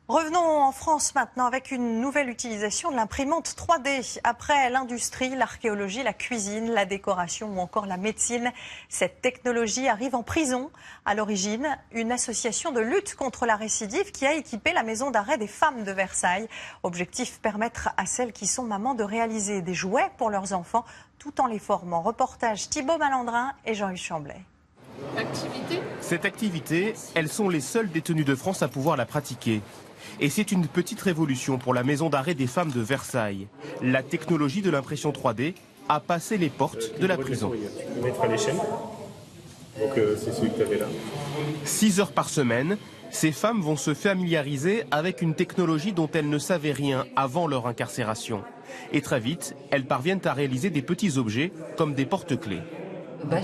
Revenons en France maintenant avec une nouvelle utilisation de l'imprimante 3D. Après l'industrie, l'archéologie, la cuisine, la décoration ou encore la médecine, cette technologie arrive en prison. À l'origine, une association de lutte contre la récidive qui a équipé la maison d'arrêt des femmes de Versailles. Objectif, permettre à celles qui sont mamans de réaliser des jouets pour leurs enfants tout en les formant. Reportage Thibaut Malandrin et Jean-Yves Chamblay. Cette activité, elles sont les seules détenues de France à pouvoir la pratiquer. Et c'est une petite révolution pour la maison d'arrêt des femmes de Versailles. La technologie de l'impression 3D a passé les portes de la prison. On mettra les chaînes. Donc c'est celui que tu avais là. 6 heures par semaine, ces femmes vont se familiariser avec une technologie dont elles ne savaient rien avant leur incarcération. Et très vite, elles parviennent à réaliser des petits objets comme des porte-clés.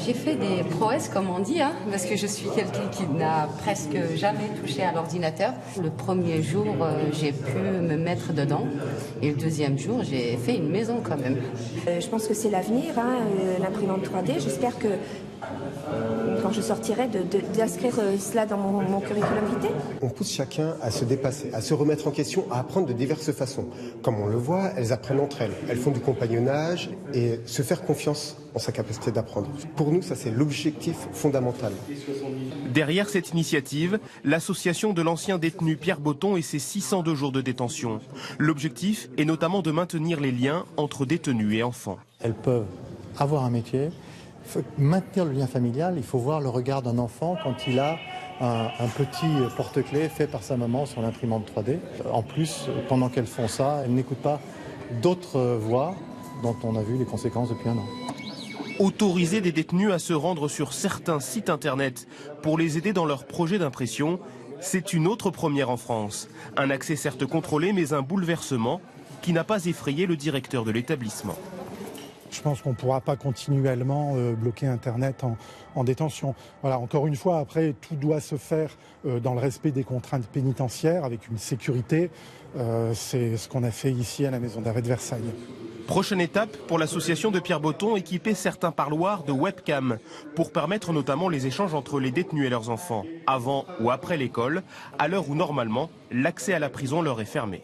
J'ai fait des prouesses, comme on dit, parce que je suis quelqu'un qui n'a presque jamais touché à l'ordinateur. Le premier jour, j'ai pu me mettre dedans. Et le deuxième jour, j'ai fait une maison quand même. Je pense que c'est l'avenir, l'imprimante 3D. J'espère que quand je sortirai, d'inscrire cela dans mon curriculum vitae. On pousse chacun à se dépasser, à se remettre en question, à apprendre de diverses façons. Comme on le voit, elles apprennent entre elles. Elles font du compagnonnage et se faire confiance en sa capacité d'apprendre. Pour nous, ça c'est l'objectif fondamental. Derrière cette initiative, l'association de l'ancien détenu Pierre Botton et ses 602 jours de détention. L'objectif est notamment de maintenir les liens entre détenus et enfants. Elles peuvent avoir un métier. Il faut maintenir le lien familial, il faut voir le regard d'un enfant quand il a un petit porte-clés fait par sa maman sur l'imprimante 3D. En plus, pendant qu'elles font ça, elles n'écoutent pas d'autres voix dont on a vu les conséquences depuis 1 an. Autoriser des détenus à se rendre sur certains sites internet pour les aider dans leur projet d'impression, c'est une autre première en France. Un accès certes contrôlé, mais un bouleversement qui n'a pas effrayé le directeur de l'établissement. Je pense qu'on ne pourra pas continuellement bloquer Internet en détention. Voilà, encore une fois, après, tout doit se faire dans le respect des contraintes pénitentiaires, avec une sécurité. C'est ce qu'on a fait ici à la maison d'arrêt de Versailles. Prochaine étape pour l'association de Pierre Botton, équiper certains parloirs de webcam pour permettre notamment les échanges entre les détenus et leurs enfants, avant ou après l'école, à l'heure où normalement l'accès à la prison leur est fermé.